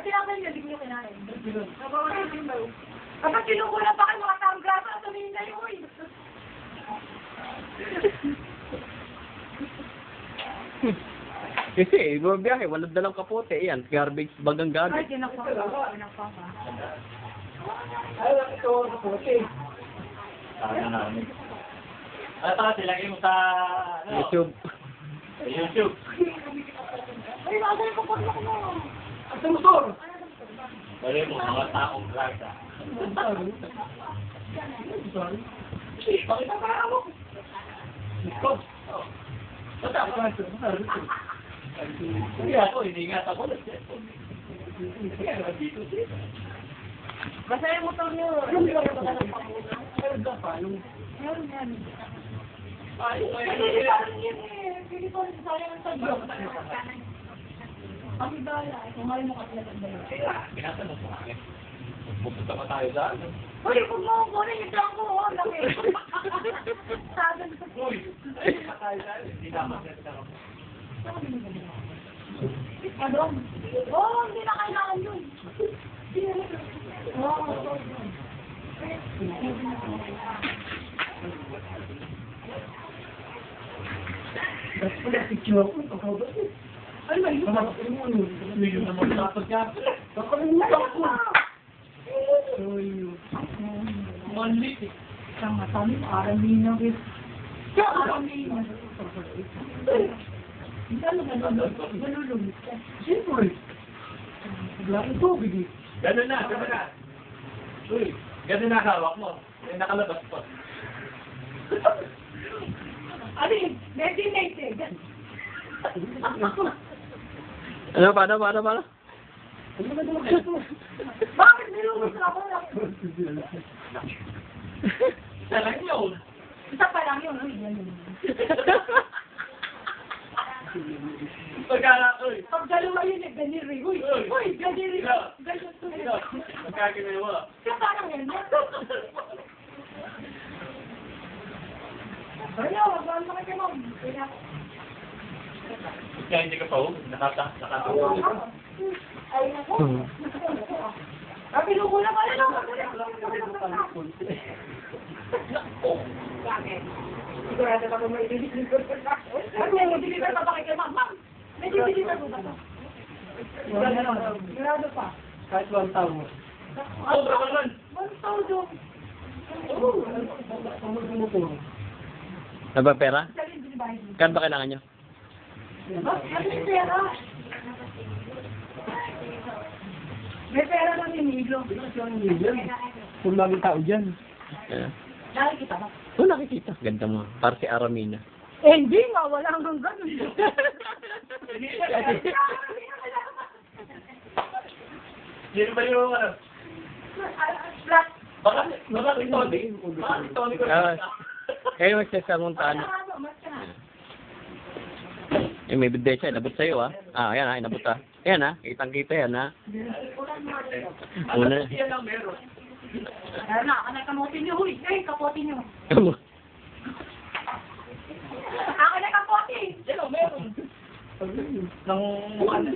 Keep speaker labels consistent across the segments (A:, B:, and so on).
A: tinapay niya, hindi ko kinain. Kapag kinukulang pa kayo mga tamgrasa, sabihin na yun, uy.
B: Kasi, bumabiyahe, walang dalang kapote. Yan, garbage, bagang
A: Ay,
B: garbage.
A: kinakpak ka.
C: Ay, ito, kapote.
D: Sana namin. Ano pa, silagay mo sa
B: YouTube.
D: Sa YouTube.
A: Ay, nasa yung kapag na ko mo.
C: At sa motor.
D: Dali mo, mga taong grasa.
C: Pakita ka ako. Ito. Bata ako na ito.
D: Hindi ako, hiningat ako. Hindi ako dito.
A: Basta yung motor niyo.
C: Hindi ka pa ng panguna. Meron ka pa.
A: Meron yan.
D: Ay,
A: Hindi pa rin yan eh. Hindi pa rin sayang ang sadyo. Kasi dala, kumain mo kasi natin dala.
D: Pinatanong mo akin. Pupunta pa tayo sa ano.
A: Uy, kung mo ko rin yung dyan ko, oh, laki. Sagan ko.
D: Uy! Pupunta tayo sa ano. Hindi naman natin ako.
A: Padrong. Oo, hindi na kailangan yun. Oo.
C: Tapos pala, picture ako. Pagkabot. Ano ba yun?
D: Hindi naman dapat ka.
C: Kakalimutan ko.
D: Manlit eh.
A: Isang matalim, aramin rin. Aramin na. Nalulumit ka.
C: Siyempre. Lagi tubig eh.
D: Ganun na, ganun na. Uy, ganun na hawak mo. May nakalabas pa.
A: Ano yun? Designated.
B: Ano, paano?
C: Ano ba naman ito?
A: Bakit nilulumit ako?
D: Isa lang yun.
A: Isa pa lang yun. Uy, yan yun.
D: Uy.
A: Pag dalawa yun eh, ganiri. Uy, ganiri. Ganyan to.
D: Magkakinawa.
A: Kaya parang yan. Kaya, wag ba naman kayo, ma'am?
D: Kaya hindi ka pa nakatawa.
A: Ay, naku. Pinukula ka na lang. Bakit? Sigurado ka kung may deliver ka na. Ay, may deliver pa ba kay ma'am? May deliver po ba ito? Sigurado pa.
C: Kahit 1 taon.
D: Sobra ka naman.
A: 1,000.
B: Ano ba, pera?
A: Sabi, dinibahin mo.
B: Kan ba kailangan nyo?
A: Ano yung pera? May pera lang ni Milo.
C: Kung laging tao dyan.
B: Yeah.
A: Nakikita ba?
B: Oo, nakikita. Ganda mo. Para si Aramina.
A: Eh, hindi nga. Wala hanggang ganun.
D: Sino ba yung ano?
A: Flat.
D: Baka Tony. Baka Tony ko.
B: Kayo magsasamuntaan. Eh, may bidde siya. Inabot sa'yo, ah. Ayan, inabot, ah. Ayan, ah. Kitang-kita yan, ah. Una.
D: Yan lang meron.
A: Ayan na, anay kamote niyo, huy. Eh, kapote niyo. Ako na kapote.
D: Yan lang meron. Nang mukha na.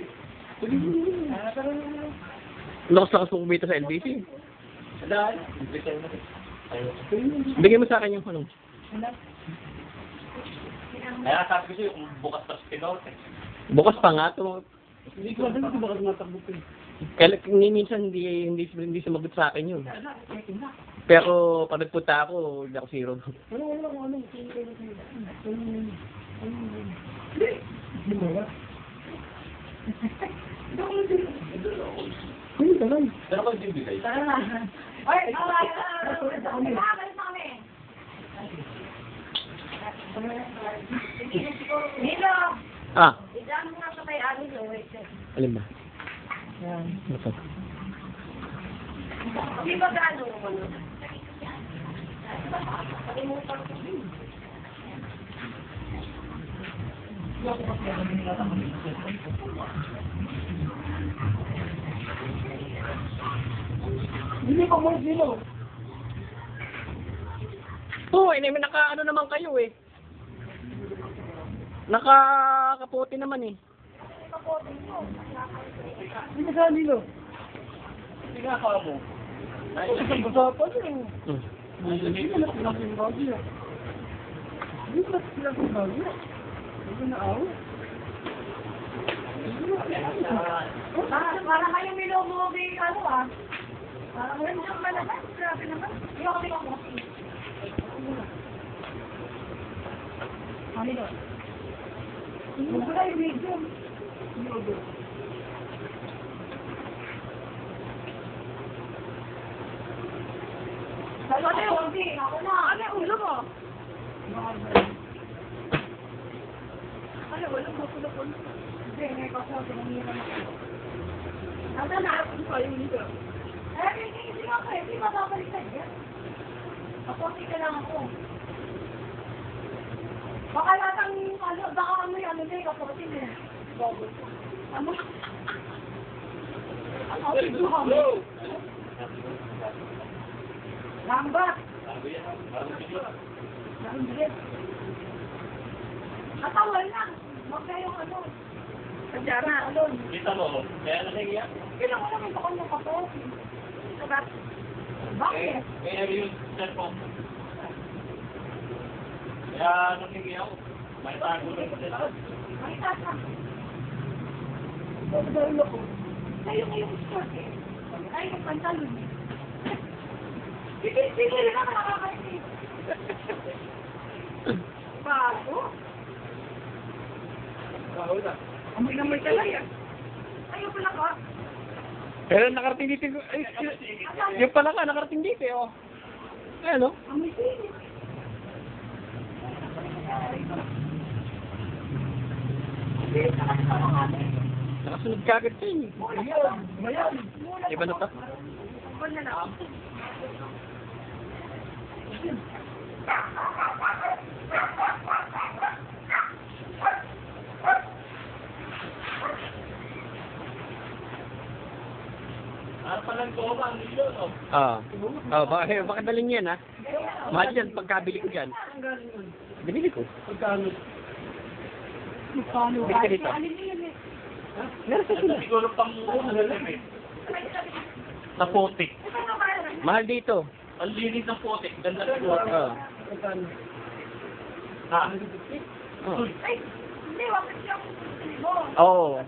B: Lakas kong kumita sa LBC.
D: Dahil.
B: Bigyan mo sa akin yung ano.
D: Kaya sabi ko sa'yo, kung bukas pa sa Pinote.
B: Bukas pa nga ito.
C: Hindi ko alam kung bakit matakbo ko eh.
B: Kaya minsan hindi sumagot sa akin yun. Pero pag nagpunta ako, hindi ako zero.
C: Wala kung ano. Hindi mo ba? Hindi ka lang.
D: Pero kung hindi bigay.
A: Tara na. Oy, alright. Nakakalit na kami. Milo,
B: Ah,
A: idaan mo nga sa kay Alice. Wait.
B: alin ba?
C: Yan.
B: Ito.
A: Di ba gaano ano? Kalimutan ko.
C: Hindi pa mo sino.
B: Oo, may naka-ano naman kayo eh. Naka-kapote naman eh.
C: Hindi ka sa nilo.
D: Hindi nga ka mo.
C: Isang usapan yun.
B: Hmm.
C: Hindi ko na pinag-imbagi yan. Hindi ko na pinag-imbagi yan. Hindi ko na awa.
A: Para kayo minumugi, ano ah. Parang yun yung malakas. Grabe naman. Hindi ako pinakamugi. Ano yun? Hindi ko na yung medium. Ano yung ugi? Ako na. Ano yung ulo mo? Ano, wala mo pulo-pulo. Hindi, may kasawa, pinangiran ako. Ano na? Ano pa yung nito? Eh, hindi nga ako, hindi mababaliktad yan. Kapote ka lang ako. Baka latang, ano, baka ano yung ano din, kapote mo. Ano? Ano? Ano? Lambat! Lambat! Katawan lang! Huwag kayong ano. Kadyara, alon.
D: Kita mo, kaya nakikiyak.
A: Kailangan ko naman ako ng kapote. Sabat. Bakit?
D: Kaya yung cellphone. Kaya nakikiyak ako. May tago rin sila.
A: Makita ka. Kayo ngayong short eh. Kayo yung pantalon eh. Sige rin naman nakakaisip. Bago. Amoy na may talay ah. Ayaw pala ka.
B: Pero nakarating dito. Ay, yung pala ka, nakarating dito eh, oh. Ayan, oh.
A: Amoy sili. Bilis na kasi parang kami.
B: Nakasunod ka agad kayo.
C: Mayan.
B: Iba na to?
A: Huwag na lang.
D: Ano pa lang ko ba ang nilo, no?
B: Bakit daling yan, ha? Mahal yan, pagkabili ko dyan. Binili ko.
C: Pagkano?
A: Paano?
B: Bili ka dito.
A: Alin yun eh.
B: Meron sa sila.
D: Siguro pang sa potik.
A: Ito na ba?
B: Mahal dito.
D: Ang linis ng potik. Ganda siguro.
B: Oo.
C: Pagkano?
D: Ha?
B: Oo.
A: Ay, hindi, wag kasi ako.
B: Oo.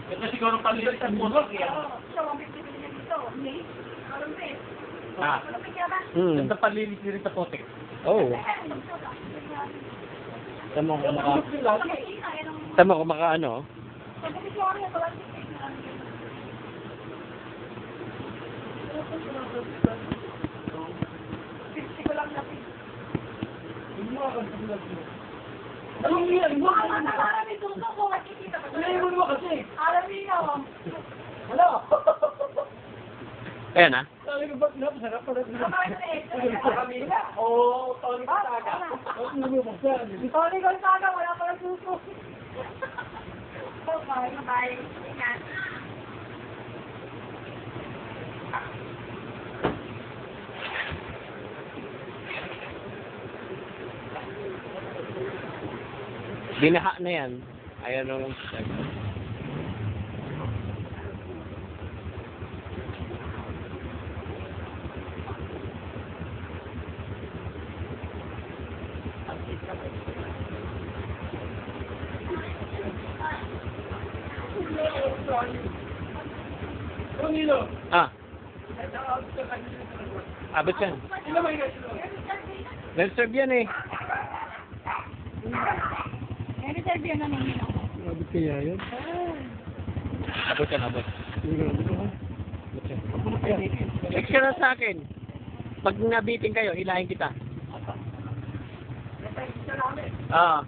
D: Ganda siguro pang linis ng potik.
A: Siya, 150 bilhin dito. Hindi. Parang ba eh.
D: Ha?
A: Ano ba kaya ba?
B: Hmm.
D: Ganda pang linis din sa potik.
B: Oo. Tama ko Tama ko maka ano.
C: Anong yan? Naiwan mo kasi. Wala.
B: Ayan, ha?
C: Sabi ko ba't napasarap pa rin?
A: Oo,
C: Tony Gonzaga, wala pa rin suso.
A: Bye. Ingat.
B: Binaha na yan. Ayan o.
C: Nilo.
B: Ah. Abot yan.
C: Ilan may guys?
B: Well-serve yan eh.
A: May reserve yan na nila.
C: Grabe kaya yan.
B: Abot yan, abot.
C: Grabe ka.
B: Abot yan. Text ka na sa akin. Pag nabiting kayo, hilahin kita. Ah.